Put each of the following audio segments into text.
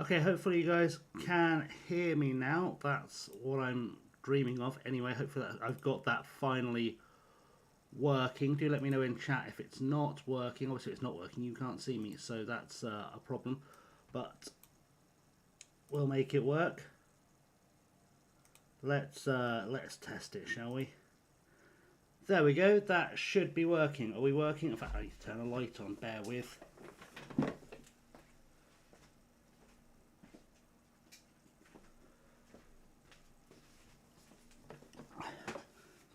Okay, hopefully you guys can hear me now. That's what I'm dreaming of. Anyway, hopefully I've got that finally working. Do let me know in chat if it's not working. Obviously, it's not working. You can't see me, so that's a problem. But we'll make it work. Let's test it, shall we? There we go. That should be working. Are we working? In fact, I need to turn a light on. Bear with.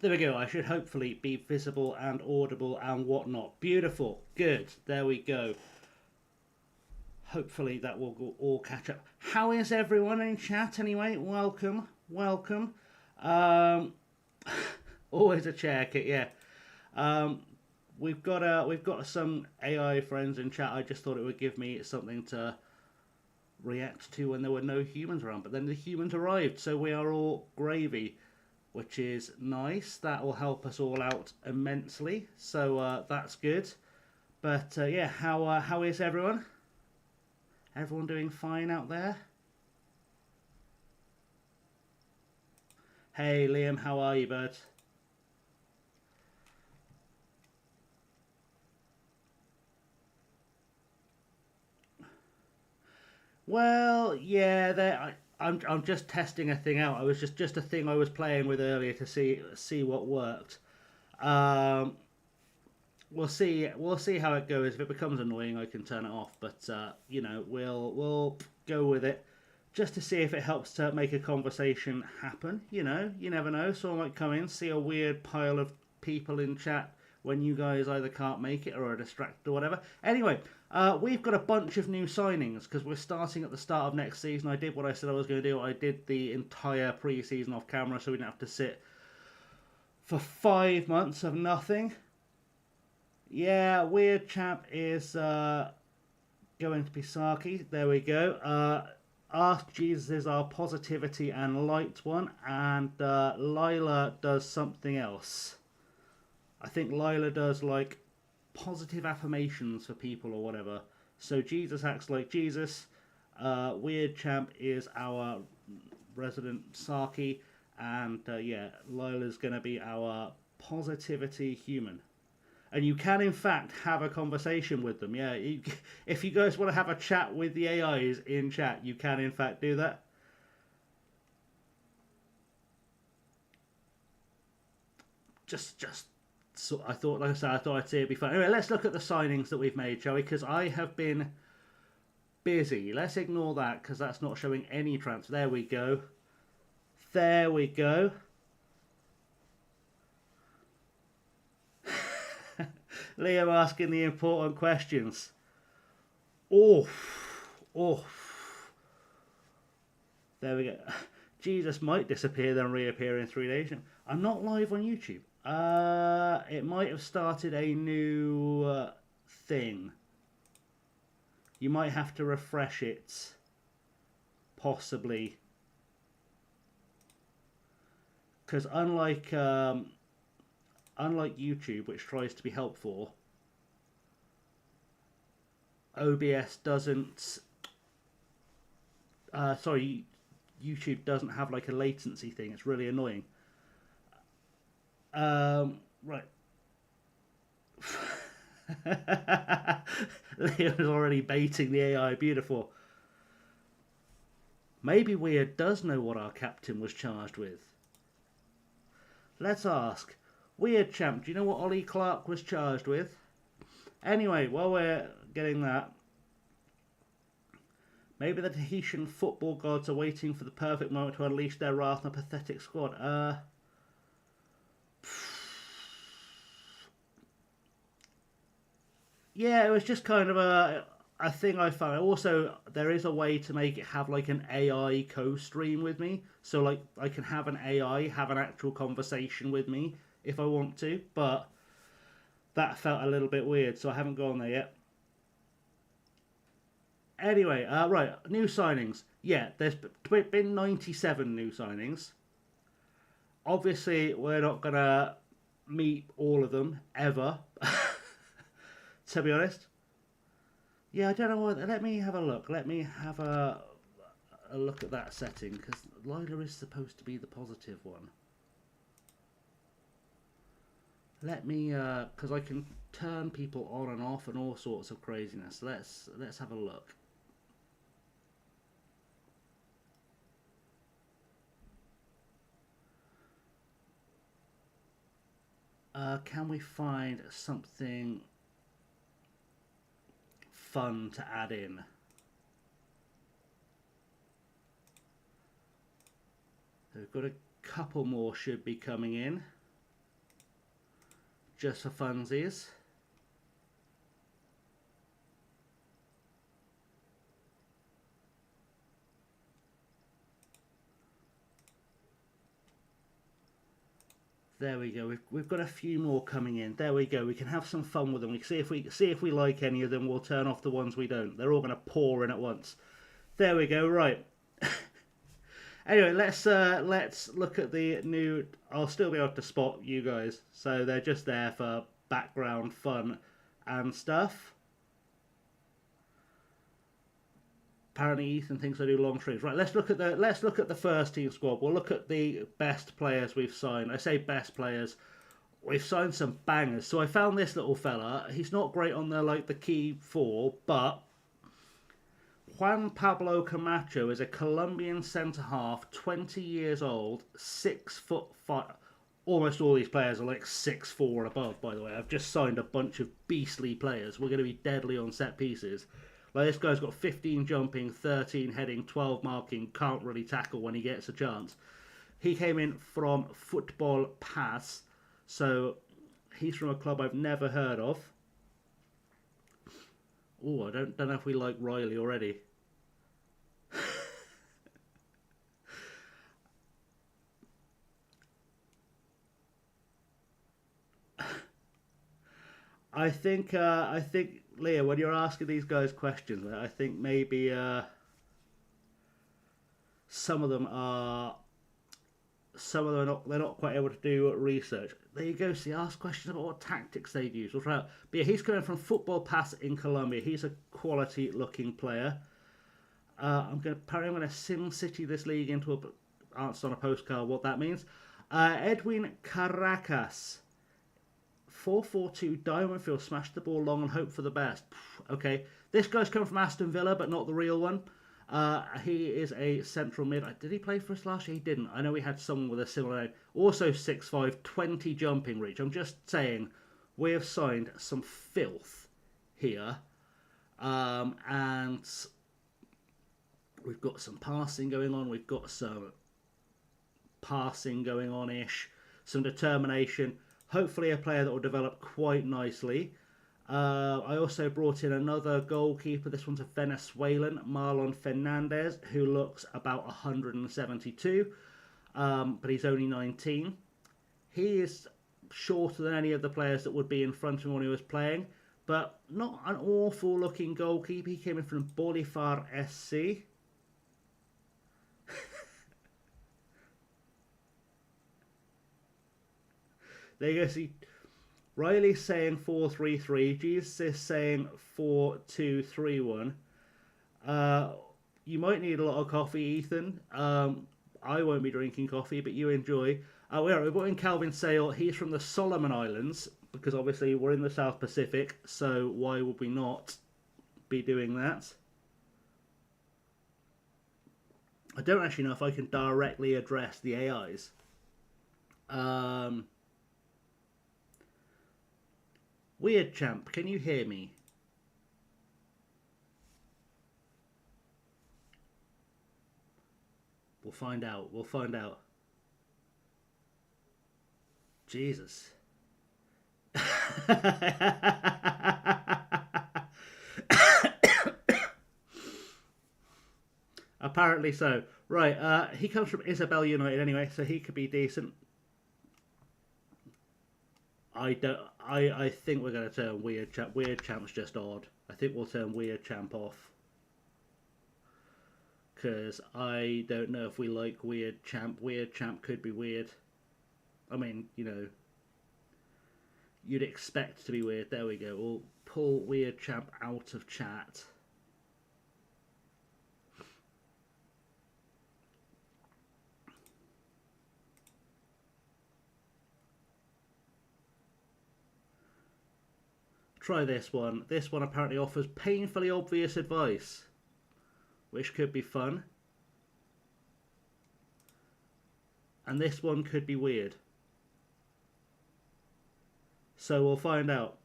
There we go. I should hopefully be visible and audible and whatnot. Beautiful. Good. There we go. Hopefully that will all catch up. How is everyone in chat anyway? Welcome. Welcome. Always a check it, yeah. We've got some AI friends in chat. I just thought it would give me something to react to when there were no humans around. But then the humans arrived, so we are all gravy, which is nice. That will help us all out immensely. So that's good. But yeah, how is everyone? Everyone doing fine out there? Hey Liam, how are you, bud? Well, yeah, I'm just testing a thing out. I was just a thing I was playing with earlier to see what worked. Um, we'll see how it goes. If it becomes annoying, I can turn it off. But you know, we'll go with it just to see if it helps to make a conversation happen. You know, you never know. Someone might come in, see a weird pile of people in chat when you guys either can't make it or are distracted or whatever. Anyway, we've got a bunch of new signings because we're starting at the start of next season. I did what I said I was going to do. I did the entire pre-season off camera so we didn't have to sit for 5 months of nothing. Yeah, Weird Chap is going to be Saki. There we go. Ask Jesus is our positivity and light one, and Lila does something else. I think Lila does like positive affirmations for people or whatever. So Jesus acts like Jesus. Weird Champ is our resident Saki, and yeah, Lila's going to be our positivity human. And you can, in fact, have a conversation with them. Yeah, if you guys want to have a chat with the AIs in chat, you can, in fact, do that. Just so I thought, like I said, I thought I'd say it'd be fun. Anyway, let's look at the signings that we've made, shall we? Because I have been busy. Let's ignore that because that's not showing any transfer. There we go. There we go. Liam asking the important questions. Oh, oh. There we go. Jesus might disappear then reappear in 3 days. I'm not live on YouTube. It might have started a new thing. You might have to refresh it. Possibly. Because unlike YouTube, which tries to be helpful, OBS doesn't. Sorry, YouTube doesn't have like a latency thing. It's really annoying. Right. Leo's already baiting the AI. Beautiful. Maybe Weird does know what our captain was charged with. Let's ask. Weird Champ, do you know what Ollie Clark was charged with? Anyway, while we're getting that, maybe the Tahitian football gods are waiting for the perfect moment to unleash their wrath on a pathetic squad. Yeah, it was just kind of a thing I found. Also, there is a way to make it have like an AI co-stream with me. So like I can have an AI have an actual conversation with me if I want to, but that felt a little bit weird, so I haven't gone there yet. Anyway, right, new signings. Yeah, there's been 97 new signings. Obviously, we're not going to meet all of them, ever, to be honest. Yeah, I don't know what. Let me have a look. Let me have a a look at that setting, because Lila is supposed to be the positive one. Let me, because I can turn people on and off and all sorts of craziness. Let's have a look. Can we find something fun to add in? So we've got a couple more should be coming in, just for funsies. There we go. We've got a few more coming in. There we go. We can have some fun with them. We can see if we like any of them. We'll turn off the ones we don't. They're all going to pour in at once. There we go. Right. Anyway, let's look at the new. I'll still be able to spot you guys, so they're just there for background fun and stuff. Apparently Ethan thinks I do long streams. Right, let's look at the first team squad. We'll look at the best players we've signed. I say best players. We've signed some bangers. So I found this little fella. He's not great on the key four, but Juan Pablo Camacho is a Colombian centre half, 20 years old, 6'5". Almost all these players are like 6'4" and above, by the way. I've just signed a bunch of beastly players. We're going to be deadly on set pieces. Like, this guy's got 15 jumping, 13 heading, 12 marking, can't really tackle when he gets a chance. He came in from Football Pass, so he's from a club I've never heard of. Oh, I don't know if we like Riley already. I think Leah, when you're asking these guys questions, I think maybe some of them are not quite able to do research. There you go. See, ask questions about what tactics they'd use. We'll try out. But yeah, he's coming from Football Pass in Colombia. He's a quality looking player. I'm going to Sim City this league into a answer on a postcard what that means. Edwin Caracas. 4-4-2 diamond field, smash the ball long and hope for the best. Okay, this guy's come from Aston Villa, but not the real one. He is a central mid. Did he play for us last year? He didn't. I know we had someone with a similar name. Also 6'5", 20 jumping reach. I'm just saying, we have signed some filth here. And we've got some passing going on. We've got some passing going on-ish. Some determination. Hopefully a player that will develop quite nicely. I also brought in another goalkeeper. This one's a Venezuelan, Marlon Fernandez, who looks about 172, but he's only 19. He is shorter than any of the players that would be in front of him when he was playing, but not an awful looking goalkeeper. He came in from Bolivar SC. There you go. See, Riley's saying 4-3-3. Jesus is saying 4-2-3-1. You might need a lot of coffee, Ethan. I won't be drinking coffee, but you enjoy. We've got in Calvin Sale. He's from the Solomon Islands, because obviously we're in the South Pacific, so why would we not be doing that? I don't actually know if I can directly address the AIs. Weird Champ, can you hear me? We'll find out. We'll find out. Jesus. Apparently so. Right, he comes from Isabel United anyway, so he could be decent. I think we're going to turn Weird Champ. Weird Champ's just odd. I think we'll turn Weird Champ off. Because I don't know if we like Weird Champ. Weird Champ could be weird. I mean, you know, you'd expect to be weird. There we go. We'll pull Weird Champ out of chat. Try this one. This one apparently offers painfully obvious advice, which could be fun. And this one could be weird. So we'll find out.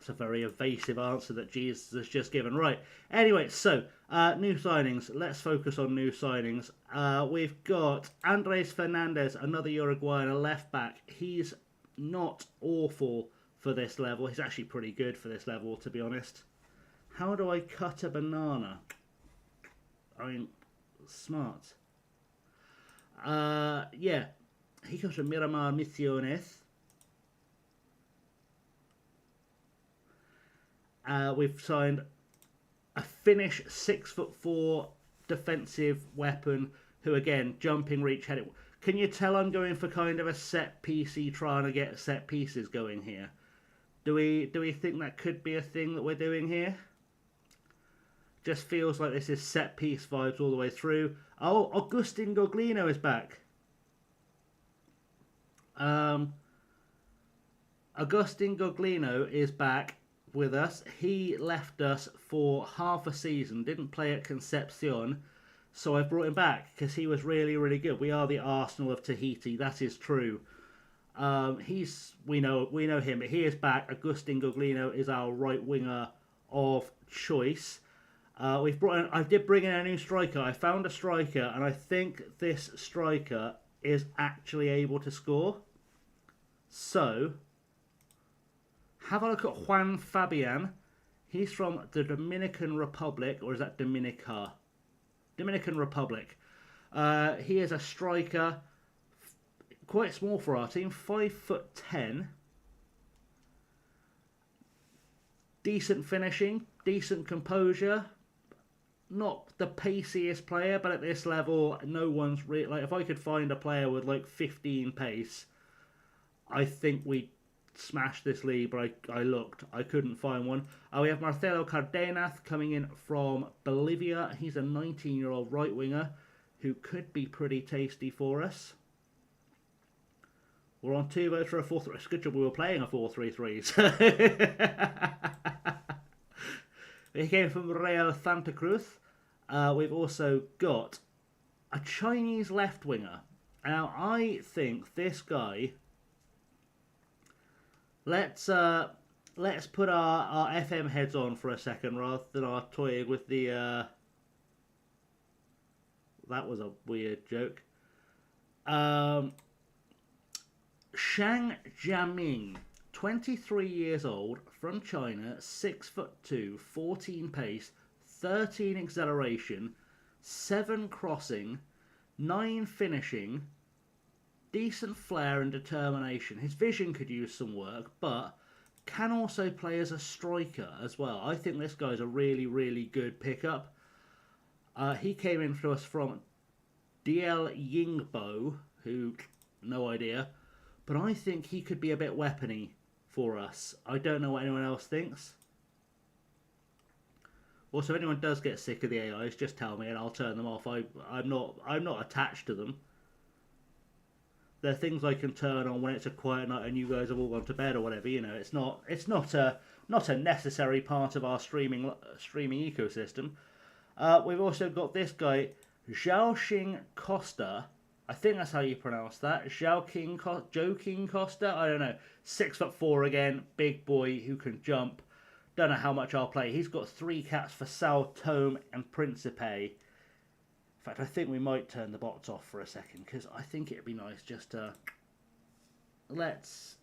It's a very evasive answer that Jesus has just given. Right. Anyway, so new signings. Let's focus on new signings. We've got Andres Fernandez, another Uruguayan, a left back. He's not awful for this level. He's actually pretty good for this level, to be honest. How do I cut a banana? I mean, smart. Yeah. He comes from Miramar Misiones. We've signed a Finnish 6'4" defensive weapon who, again, jumping, reach, heading. Can you tell I'm going for kind of a set piecey, trying to get set pieces going here? Do we think that could be a thing that we're doing here? Just feels like this is set piece vibes all the way through. Oh, Agustin Goglino is back. Agustin Goglino is back with us. He left us for half a season, didn't play at Concepcion, so I brought him back because he was really, really good. We are the Arsenal of Tahiti, that is true. We know him, but he is back. Agustin Goglino is our right winger of choice. I did bring in a new striker. I found a striker, and I think this striker is actually able to score. So have a look at Juan Fabian. He's from the Dominican Republic, or is that Dominica? Dominican Republic. He is a striker, quite small for our team, 5'10". Decent finishing, decent composure. Not the paciest player, but at this level, no one's really... Like, if I could find a player with, like, 15 pace, I think we'd smash this league, but I looked. I couldn't find one. We have Marcelo Cardenas coming in from Bolivia. He's a 19-year-old right winger who could be pretty tasty for us. We're on 2 votes for a 4-3. It's good job we were playing a 4-3-3. He came from Real Santa Cruz. We've also got a Chinese left winger. Now, I think this guy... Let's put our FM heads on for a second rather than our toying with the... That was a weird joke. Shang Jiaming, 23 years old, from China, 6'2", 14 pace, 13 acceleration, 7 crossing, 9 finishing, decent flair and determination. His vision could use some work, but can also play as a striker as well. I think this guy's a really, really good pickup. He came in for us from DL Yingbo, who, no idea, but I think he could be a bit weapony for us. I don't know what anyone else thinks. Also, if anyone does get sick of the AIs, just tell me and I'll turn them off. I'm not attached to them. They're things I can turn on when it's a quiet night and you guys have all gone to bed or whatever. You know, it's not a necessary part of our streaming ecosystem. We've also got this guy, Xiaoxing Costa. I think that's how you pronounce that. Joaquin Costa? I don't know. 6'4" again, big boy who can jump. Don't know how much I'll play. He's got 3 caps for Sao Tome and Principe. In fact, I think we might turn the bots off for a second, because I think it'd be nice just to... Let's...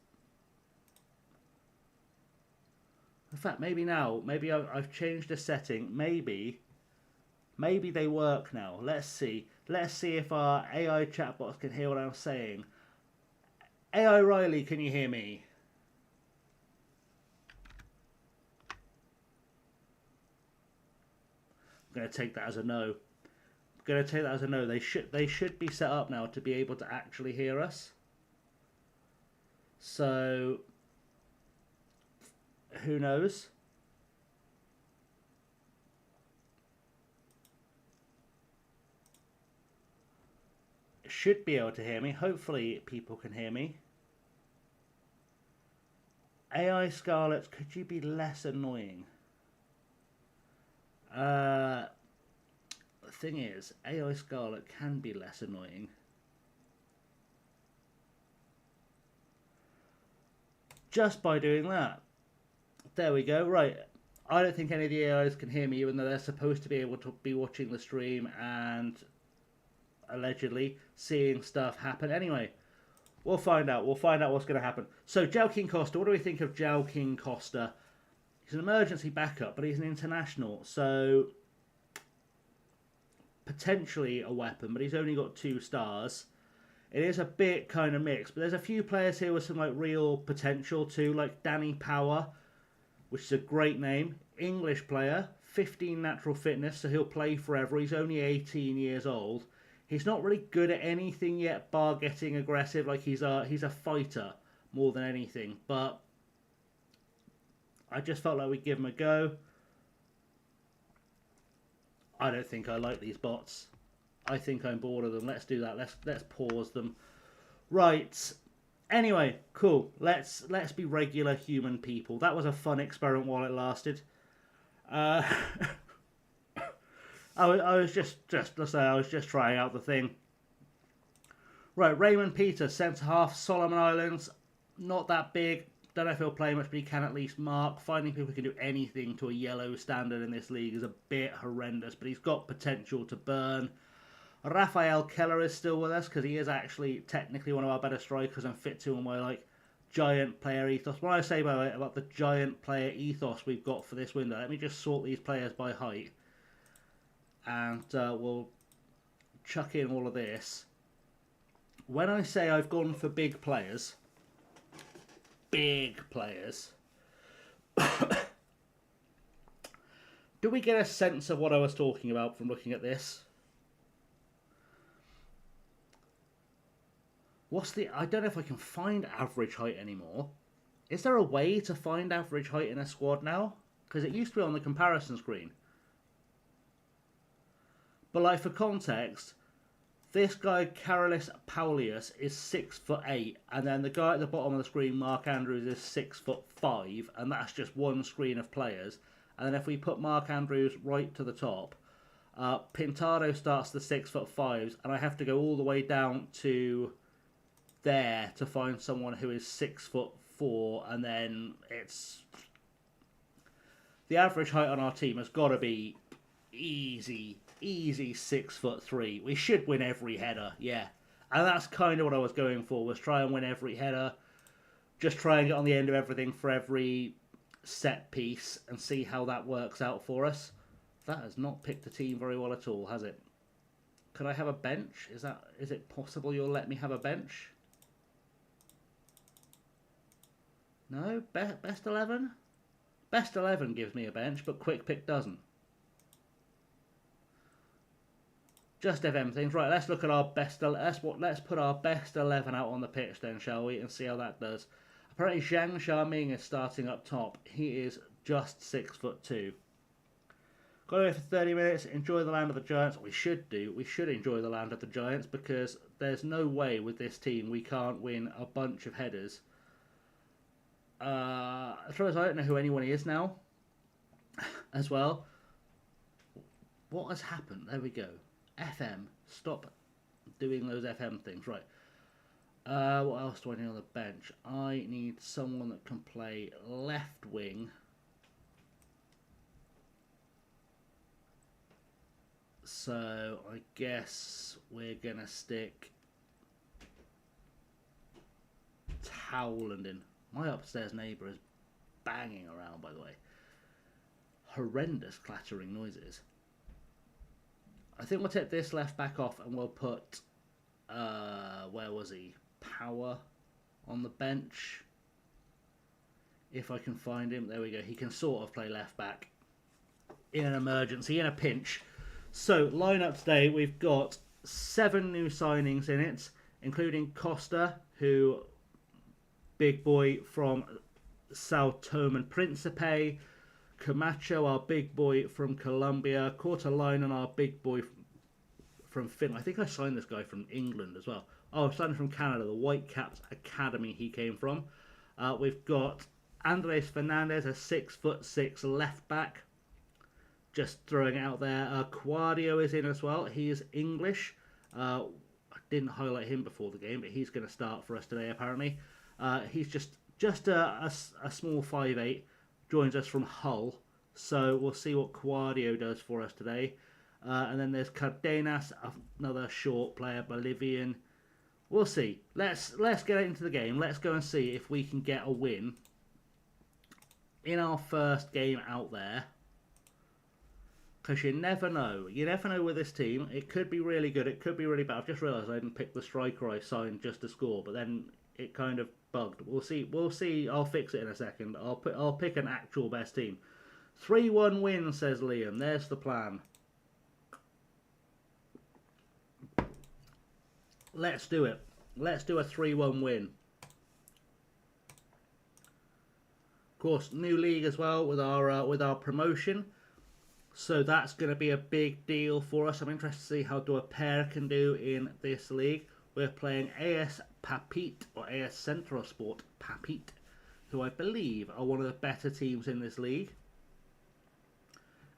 In fact, maybe now. Maybe I've changed the setting. Maybe they work now. Let's see. Let's see if our AI chatbots can hear what I'm saying. AI Riley, can you hear me? I'm going to take that as a no. They should be set up now to be able to actually hear us. So, who knows? should be able to hear me. Hopefully people can hear me. AI Scarlet, could you be less annoying? The thing is, AI Scarlet can be less annoying. Just by doing that. There we go. Right. I don't think any of the AIs can hear me, even though they're supposed to be able to be watching the stream and allegedly seeing stuff happen. Anyway, we'll find out. We'll find out what's going to happen. So, João King Costa. What do we think of João King Costa? He's an emergency backup, but he's an international. So, potentially a weapon, but he's only got 2 stars. It is a bit kind of mixed, but there's a few players here with some like real potential too, like Danny Power, which is a great name. English player, 15 natural fitness, so he'll play forever. He's only 18 years old. He's not really good at anything yet, bar getting aggressive. Like he's a fighter more than anything. But I just felt like we'd give him a go. I don't think I like these bots. I think I'm bored of them. Let's do that. Let's pause them. Right. Anyway, cool. Let's be regular human people. That was a fun experiment while it lasted. I was just let's say I was just trying out the thing. Right, Raymond Peters, centre half, Solomon Islands, not that big. Don't know if he'll play much, but he can at least mark. Finding people who can do anything to a yellow standard in this league is a bit horrendous, but he's got potential to burn. Rafael Keller is still with us because he is actually technically one of our better strikers and fit to my like giant player ethos. What I say by the way about the giant player ethos we've got for this window, let me just sort these players by height, and we'll chuck in all of this. When I say I've gone for big players, do we get a sense of what I was talking about from looking at this? I don't know if I can find average height anymore. Is there a way to find average height in a squad now? Because it used to be on the comparison screen. But like for context, this guy, Carolis Paulius, is 6'8", and then the guy at the bottom of the screen, Mark Andrews, is 6'5", and that's just one screen of players. And then if we put Mark Andrews right to the top, Pintado starts the 6'5", and I have to go all the way down to there to find someone who is 6'4", and then it's the average height on our team has got to be easy 6'3". We should win every header, yeah, and that's kind of what I was going for, was try and win every header, just try and get on the end of everything for every set piece and see how that works out for us. That has not picked the team very well at all, has it? Could I have a bench? Is it possible you'll let me have a bench? No? Best 11? Best 11 gives me a bench, but Quick Pick doesn't. Just FM things. Right, let's look at our best... Let's put our best 11 out on the pitch then, shall we? And see how that does. Apparently Zhang Xiaoming is starting up top. He is just 6'2". Got away for 30 minutes, enjoy the land of the Giants. We should do. We should enjoy the land of the Giants, because there's no way with this team we can't win a bunch of headers. As far as I don't know who anyone is now, as well. What has happened? There we go. FM. Stop doing those FM things. Right. What else do I need on the bench? I need someone that can play left wing. So I guess we're going to stick Howland in. My upstairs neighbour is banging around, by the way. Horrendous clattering noises. I think we'll take this left back off and we'll put, where was he? Power on the bench. If I can find him. There we go. He can sort of play left back in an emergency, in a pinch. So, lineup today, we've got 7 new signings in it, including Costa, who... big boy from Sao Tome and Principe, Camacho, our big boy from Colombia, Cortalainen, our big boy from Finland. I think I signed this guy from England as well. Oh, I signed him from Canada, the Whitecaps Academy he came from. We've got Andres Fernandez, a 6'6" left back. Just throwing it out there. Quadio is in as well. He is English. I didn't highlight him before the game, but he's going to start for us today apparently. He's just a small 5'8", joins us from Hull. So we'll see what Quadio does for us today. And then there's Cardenas, another short player, Bolivian. We'll see. Let's get into the game. Let's go and see if we can get a win in our first game out there. Because you never know. You never know with this team. It could be really good. It could be really bad. I've just realised I didn't pick the striker I signed just to score, but then it kind of bugged. We'll see. We'll see. I'll fix it in a second. I'll pick an actual best team. 3-1 win, says Liam. There's the plan. Let's do it. Let's do a 3-1 win. Of course, new league as well with our promotion. So that's going to be a big deal for us. I'm interested to see how a pair can do in this league. We're playing AS Papit, or AS Central Sport Papit, who I believe are one of the better teams in this league.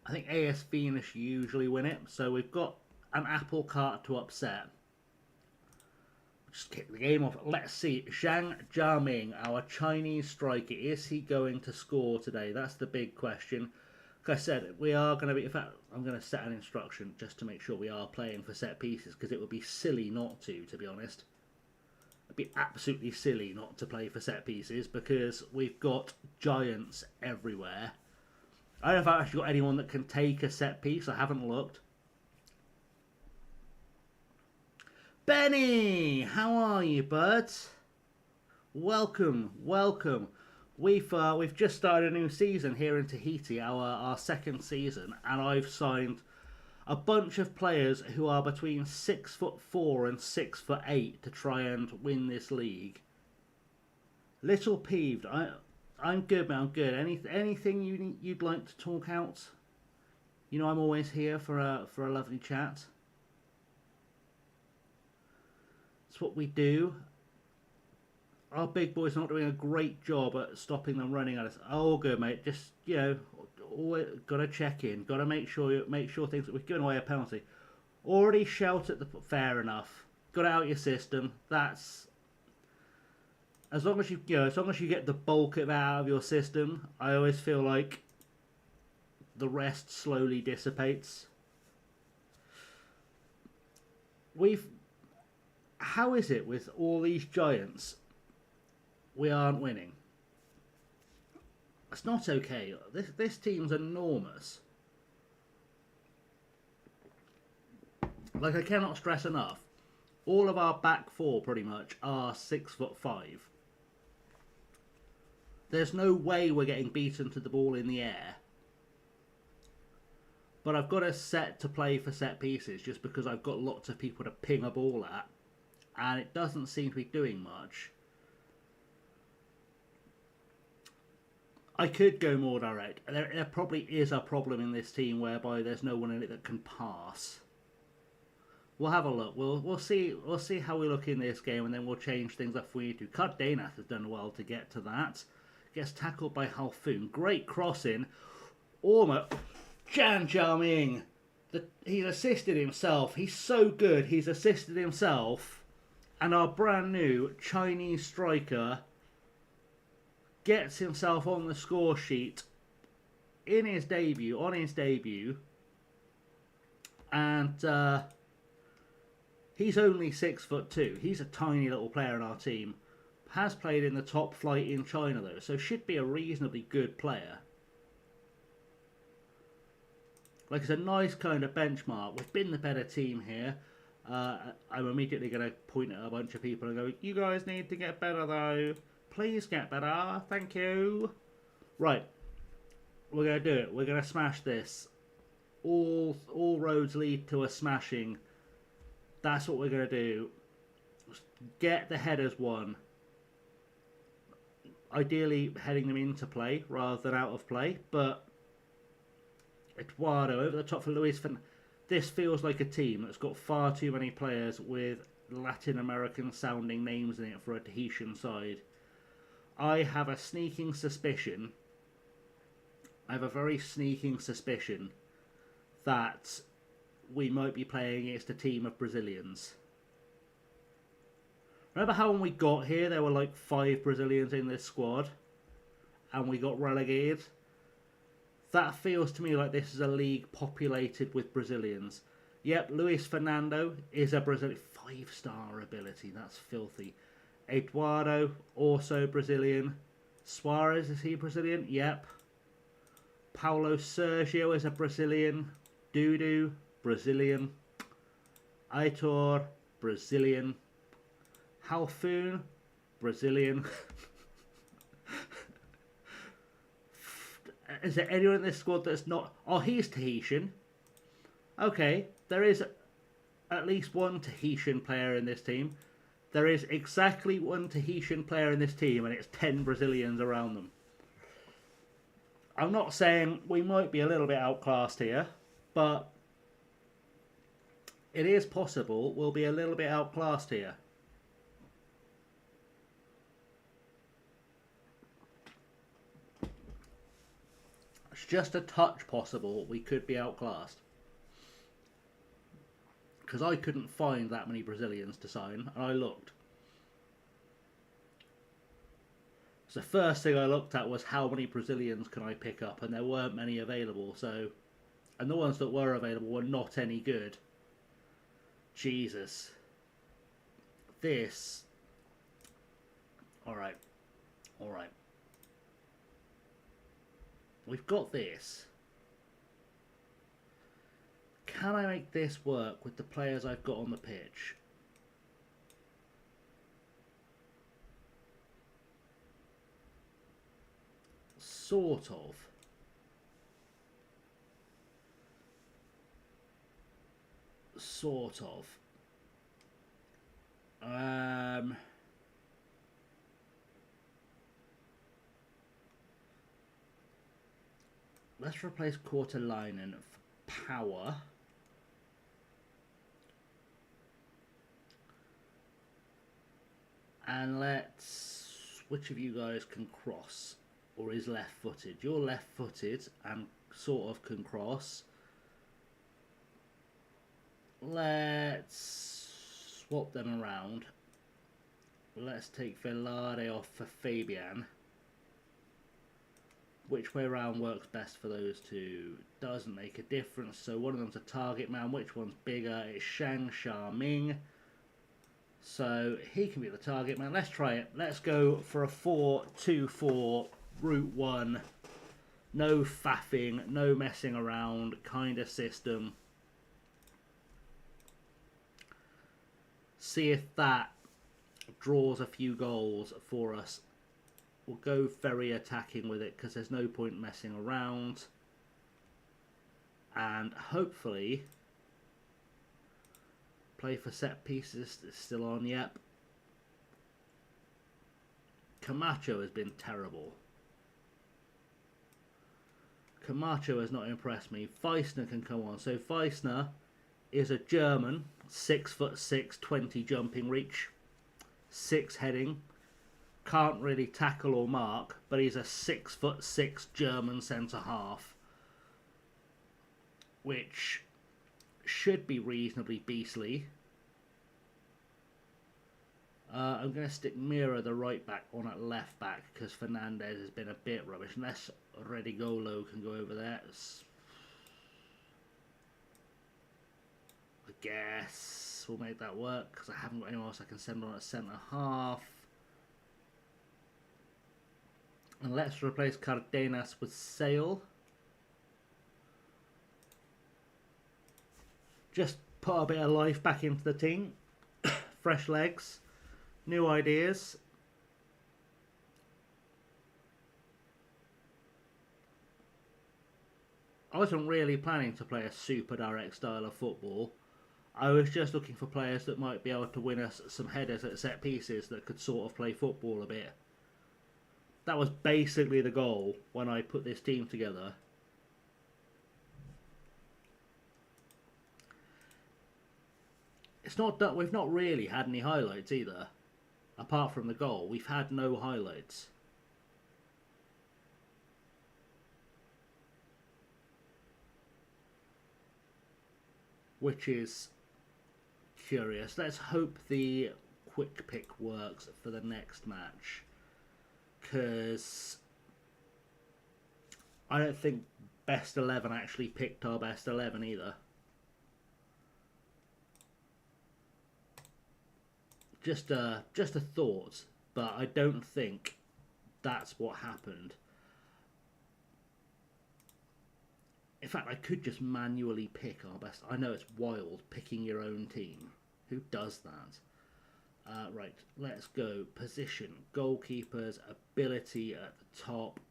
I think AS Venus usually win it. So we've got an apple cart to upset. Just kick the game off. Let's see. Zhang Jiaming, our Chinese striker. Is he going to score today? That's the big question. Like I said, we are going to be... In fact, I'm going to set an instruction just to make sure we are playing for set pieces, because it would be silly not to be honest. It'd be absolutely silly not to play for set pieces, because we've got giants everywhere. I don't know if I've actually got anyone that can take a set piece. I haven't looked. Benny, how are you, bud? Welcome, welcome. We've just started a new season here in Tahiti, our second season, and I've signed a bunch of players who are between 6'4" and 6'8" to try and win this league. Little peeved. I'm good, man. I'm good. Anything you'd like to talk out? You know I'm always here for a lovely chat. It's what we do. Our big boy's not doing a great job at stopping them running at us. Oh, good, mate. Just, you know, always got to check in. Got to make sure things... We're giving away a penalty. Already shouted the... Fair enough. Got it out your system. That's... As long as you get the bulk of it out of your system, I always feel like the rest slowly dissipates. How is it with all these giants we aren't winning? It's not okay. This team's enormous. Like, I cannot stress enough, all of our back four pretty much are 6'5". There's no way we're getting beaten to the ball in the air. But I've got a set to play for set pieces just because I've got lots of people to ping a ball at. And it doesn't seem to be doing much. I could go more direct. There probably is a problem in this team whereby there's no one in it that can pass. We'll have a look. We'll see how we look in this game, and then we'll change things up if we need to. Cardenas has done well to get to that. Gets tackled by Halfoon. Great crossing. Almost. Zhang Jiaming. He's assisted himself. He's so good. He's assisted himself. And our brand new Chinese striker gets himself on the score sheet on his debut. And he's only 6'2". He's a tiny little player in our team. Has played in the top flight in China though, so should be a reasonably good player. Like, it's a nice kind of benchmark. We've been the better team here. I'm immediately going to point at a bunch of people and go, you guys need to get better though. Please get better. Thank you. Right. We're going to do it. We're going to smash this. All roads lead to a smashing. That's what we're going to do. Get the headers won. Ideally heading them into play rather than out of play. But Eduardo over the top for Luis This feels like a team that's got far too many players with Latin American sounding names in it for a Tahitian side. I have a sneaking suspicion, I have a very sneaking suspicion that we might be playing against a team of Brazilians. Remember how when we got here there were like 5 Brazilians in this squad and we got relegated? That feels to me like this is a league populated with Brazilians. Yep, Luis Fernando is a Brazilian. 5-star ability, that's filthy. Eduardo, also Brazilian. Suarez, is he Brazilian? Yep. Paulo Sergio is a Brazilian. Dudu, Brazilian. Aitor, Brazilian. Halfoon, Brazilian. Is there anyone in this squad that's not... Oh, he's Tahitian. Okay, there is at least one Tahitian player in this team. There is exactly one Tahitian player in this team, and it's 10 Brazilians around them. I'm not saying we might be a little bit outclassed here, but it is possible we'll be a little bit outclassed here. It's just a touch possible we could be outclassed. Because I couldn't find that many Brazilians to sign, and I looked. So the first thing I looked at was how many Brazilians can I pick up, and there weren't many available. So, and the ones that were available were not any good. Jesus. This. Alright. Alright. We've got this. Can I make this work with the players I've got on the pitch? Sort of. Sort of. Let's replace Kortelainen for power. And let's... Which of you guys can cross? Or is left-footed? You're left-footed and sort of can cross. Let's swap them around. Let's take Velade off for Fabian. Which way around works best for those two? Doesn't make a difference. So one of them's a target man. Which one's bigger? It's Shang Xiaming. So he can be the target man. Let's try it. Let's go for a 4-2-4 route 1. No faffing, no messing around kind of system. See if that draws a few goals for us. We'll go very attacking with it because there's no point messing around. And hopefully... Play for set pieces, it's still on, yep. Camacho has been terrible. Camacho has not impressed me. Feissner can come on. So Feissner is a German, 6'6", 20 jumping reach, 6 heading. Can't really tackle or mark, but he's a 6'6" German centre half, which should be reasonably beastly. I'm going to stick Mira, the right back, on at left back because Fernandez has been a bit rubbish. Unless Redigolo can go over there. I guess we'll make that work because I haven't got anyone else I can send on at centre half. And let's replace Cardenas with Sale. Just put a bit of life back into the team. Fresh legs. New ideas. I wasn't really planning to play a super direct style of football. I was just looking for players that might be able to win us some headers at set pieces that could sort of play football a bit. That was basically the goal when I put this team together. It's not that we've not really had any highlights either. Apart from the goal, we've had no highlights. Which is curious. Let's hope the quick pick works for the next match. Because I don't think best 11 actually picked our best 11 either. Just a thought, but I don't think that's what happened. In fact, I could just manually pick our best. I know it's wild picking your own team. Who does that? Right, let's go. Position, goalkeepers, ability at the top.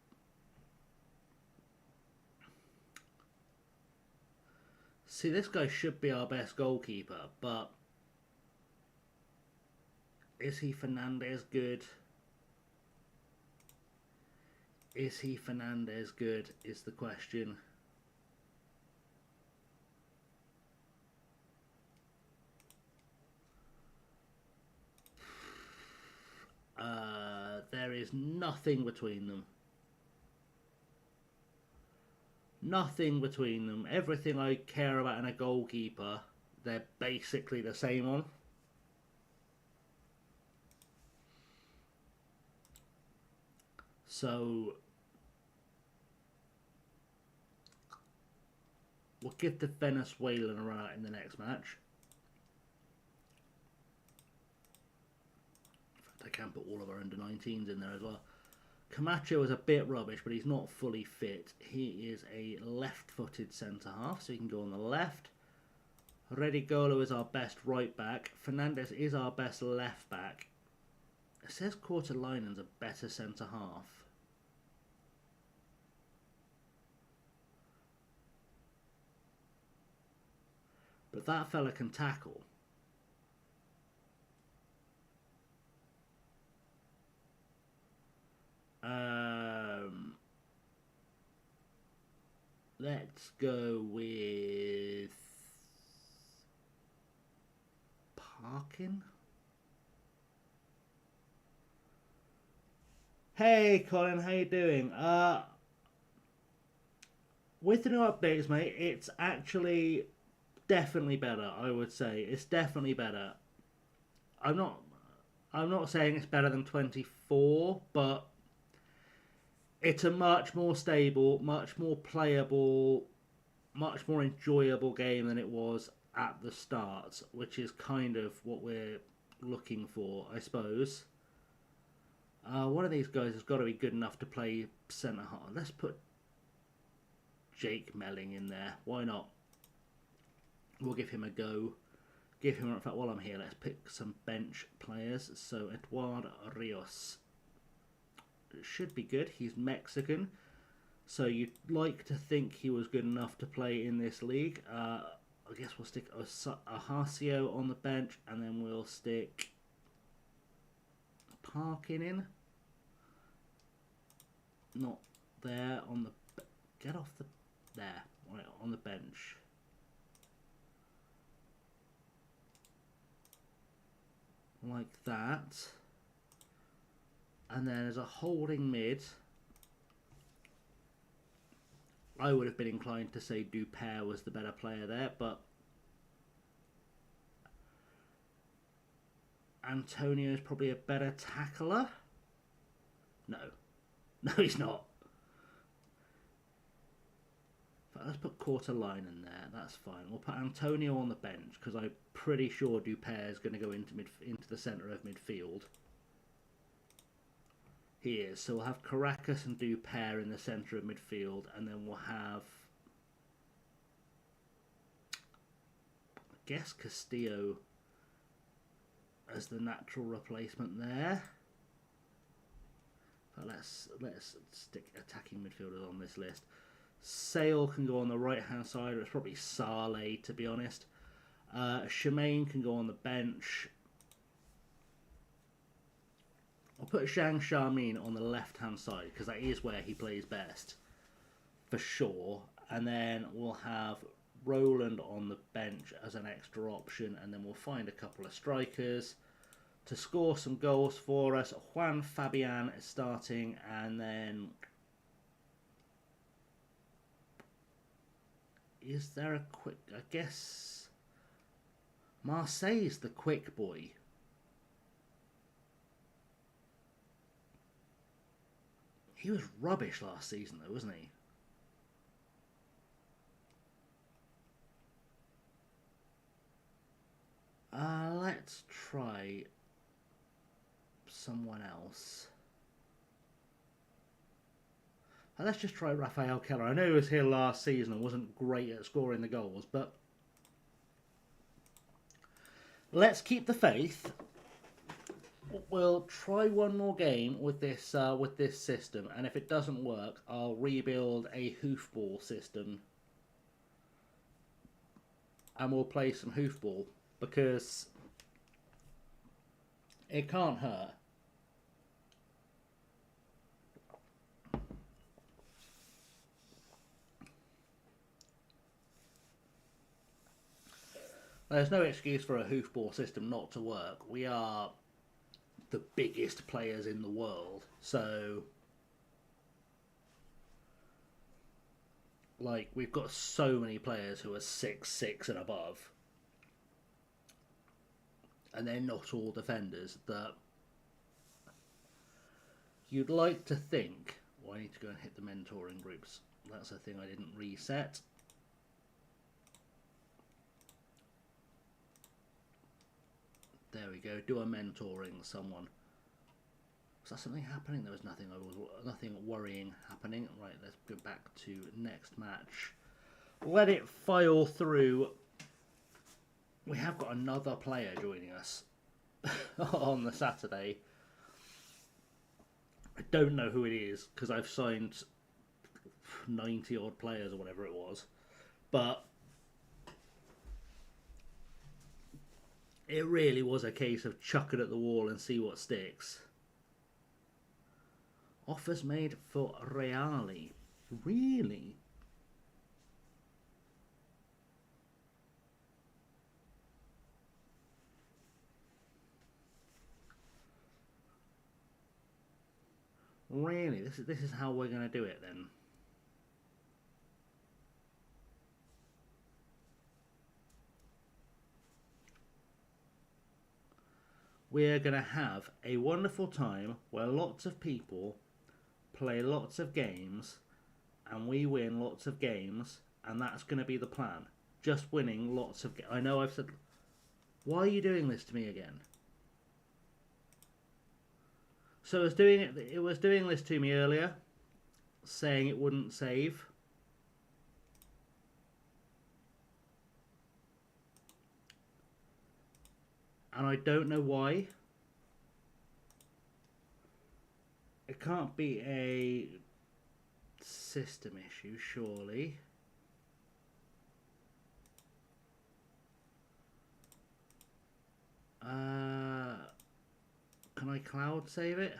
See, this guy should be our best goalkeeper, but is he Fernandez good? Is he Fernandez good is the question. There is nothing between them. Nothing between them. Everything I care about in a goalkeeper, they're basically the same on. So we'll give the Venezuelan a run out in the next match. In fact, I can put all of our under-19s in there as well. Camacho is a bit rubbish, but he's not fully fit. He is a left-footed centre-half, so he can go on the left. Redigolo is our best right-back. Fernandez is our best left-back. It says Kortelainen's a better centre-half. But that fella can tackle. Let's go with Parkin. Hey Colin, how you doing? With the new updates, mate, it's actually definitely better. I would say it's definitely better. I'm not saying it's better than 24, but it's a much more stable, much more playable, much more enjoyable game than it was at the start, which is kind of what we're looking for, I suppose. One of these guys has got to be good enough to play centre half. Let's put Jake Melling in there. Why not? We'll give him a go. In fact, while I'm here, let's pick some bench players. So, Eduardo Rios should be good. He's Mexican, so you'd like to think he was good enough to play in this league. I guess we'll stick Ahacio on the bench, and then we'll stick Parkin in. Not there on the... Get off the... There. Right, on the bench. Like that. And then as a holding mid, I would have been inclined to say Dupere was the better player there, but Antonio is probably a better tackler. No, he's not. But let's put Kortelainen there. That's fine. We'll put Antonio on the bench because I'm pretty sure Dupere is going to go into the centre of midfield. He is. So we'll have Caracas and Dupere in the centre of midfield, and then we'll have, I guess, Castillo as the natural replacement there. But let's stick attacking midfielders on this list. Sale can go on the right hand side, or it's probably Saleh, to be honest. Shemaine can go on the bench. I'll put Zhang Xiaomin on the left hand side because that is where he plays best, for sure. And then we'll have Roland on the bench as an extra option, and then we'll find a couple of strikers to score some goals for us. Juan Fabian is starting, and then is there a quick... I guess Marseille's the quick boy. He was rubbish last season though, wasn't he? Let's try someone else. Let's just try Rafael Keller. I know he was here last season and wasn't great at scoring the goals, but let's keep the faith. We'll try one more game with this system, and if it doesn't work, I'll rebuild a hoofball system, and we'll play some hoofball because it can't hurt. There's no excuse for a hoofball system not to work. We are the biggest players in the world, so like we've got so many players who are 6'6" and above, and they're not all defenders, that you'd like to think... I need to go and hit the mentoring groups. That's a thing I didn't reset. There we go. Do a mentoring someone. Was that something happening? There was nothing. Nothing worrying happening. Right. Let's go back to next match. Let it file through. We have got another player joining us on the Saturday. I don't know who it is because I've signed 90 odd players or whatever it was, but it really was a case of chuck it at the wall and see what sticks. Offers made for Reali. Really? Really? This is how we're going to do it then? We're going to have a wonderful time where lots of people play lots of games and we win lots of games, and that's going to be the plan. Just winning lots of games. I know I've said... Why are you doing this to me again? So it was doing this to me earlier, saying it wouldn't save. And I don't know why. It can't be a system issue, surely. Can I cloud save it?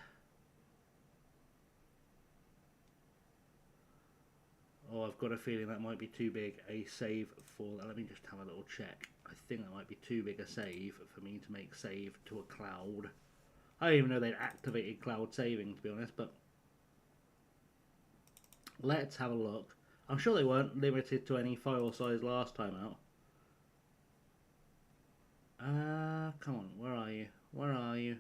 Oh, I've got a feeling that might be too big a save for that. Let me just have a little check. I think that might be too big a save for me to make save to a cloud. I didn't even know they'd activated cloud saving, to be honest, but let's have a look. I'm sure they weren't limited to any file size last time out. Come on, where are you? Where are you?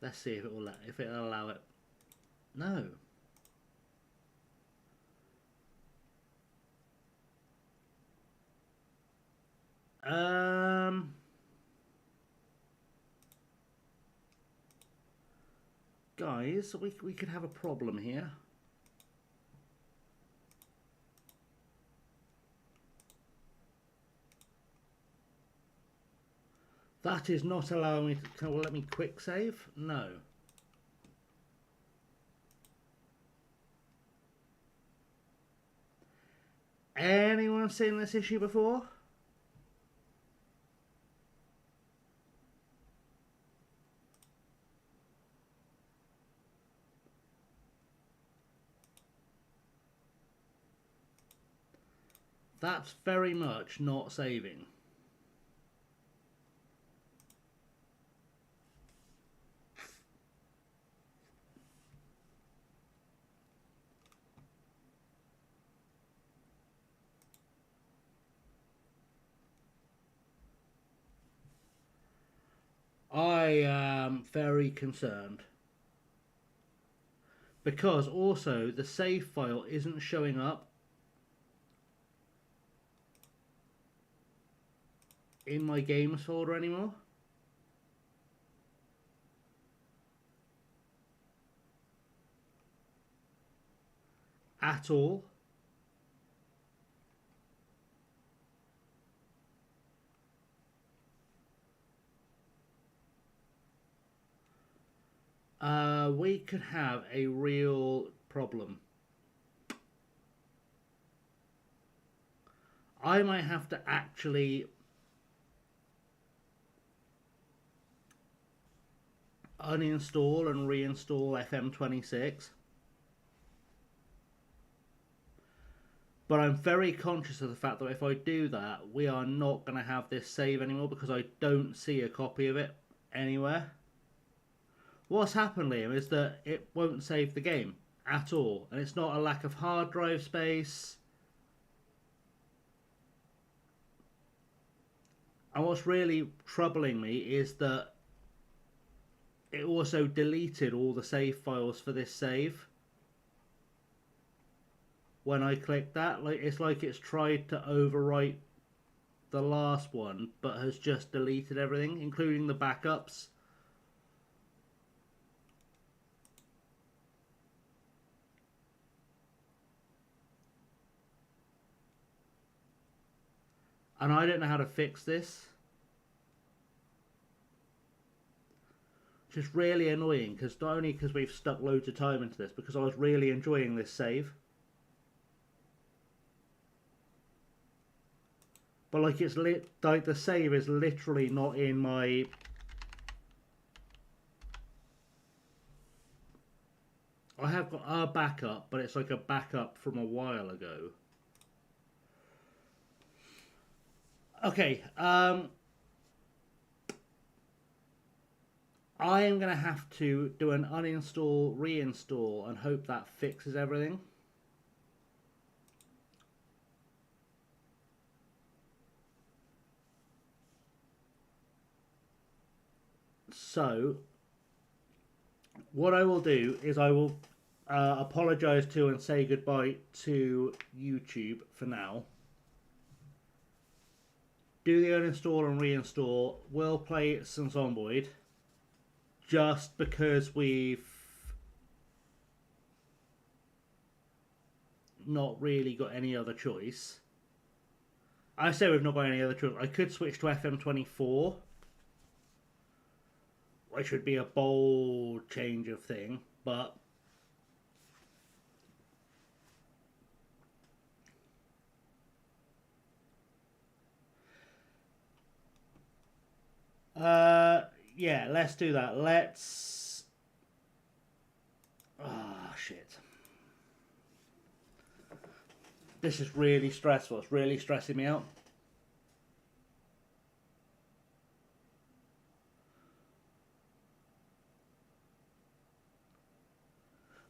Let's see if it'll allow it. No. Guys, we could have a problem here. That is not allowing me to... Will it let me quick save? No. Anyone seen this issue before? That's very much not saving. I am very concerned. Because also the save file isn't showing up in my games folder anymore. At all. We could have a real problem. I might have to actually uninstall and reinstall FM26. But I'm very conscious of the fact that if I do that, we are not going to have this save anymore because I don't see a copy of it anywhere. What's happened, Liam, is that it won't save the game at all. And it's not a lack of hard drive space. And what's really troubling me is that it also deleted all the save files for this save. When I click that, it's like it's tried to overwrite the last one, but has just deleted everything, including the backups. And I don't know how to fix this. Which is really annoying, because not only because we've stuck loads of time into this, because I was really enjoying this save. But like it's like the save is literally not in my... I have got a backup, but it's like a backup from a while ago. Okay, I am going to have to do an uninstall, reinstall, and hope that fixes everything. So, what I will do is I will apologise to and say goodbye to YouTube for now. Do the uninstall and reinstall. We'll play some Zomboid. Just because we've not really got any other choice. I say we've not got any other choice. I could switch to FM24, which would be a bold change of thing, but yeah, let's do that. Let's... Ah, shit. This is really stressful. It's really stressing me out.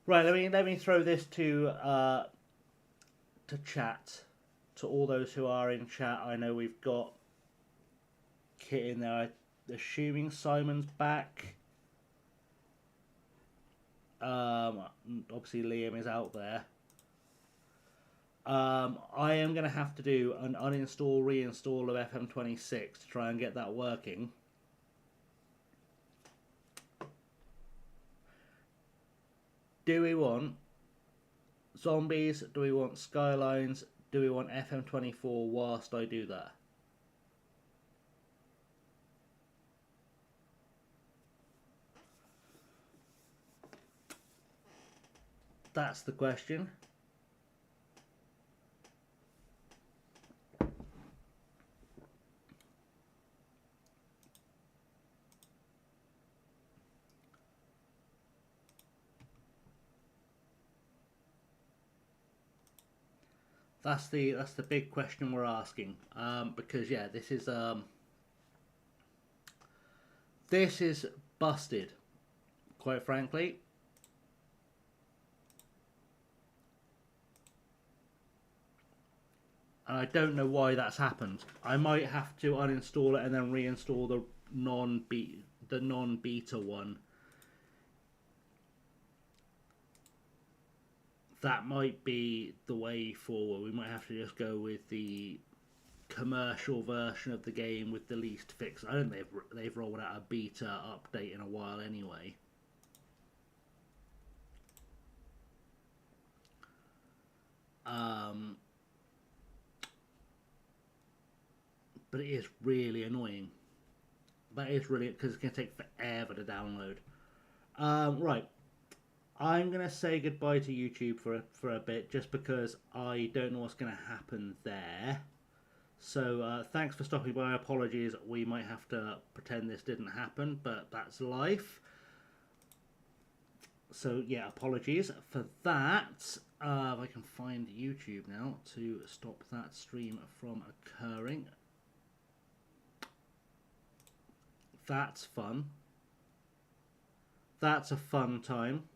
Right, let me throw this to chat, to all those who are in chat. I know we've got Kit in there. Assuming Simon's back. Obviously Liam is out there. I am going to have to do an uninstall, reinstall of FM26 to try and get that working. Do we want zombies? Do we want skylines? Do we want FM24 whilst I do that? That's the question. That's the big question we're asking. Because yeah, this is busted. Quite frankly, and I don't know why that's happened. I might have to uninstall it and then reinstall the non-beta one. That might be the way forward. We might have to just go with the commercial version of the game with the least fix. I don't think they've rolled out a beta update in a while anyway. But it is really annoying. That is really, because it's going to take forever to download. Right, I'm going to say goodbye to YouTube for a bit, just because I don't know what's going to happen there. So thanks for stopping by. Apologies, we might have to pretend this didn't happen, but that's life. So yeah, apologies for that. If I can find YouTube now to stop that stream from occurring. That's fun. That's a fun time.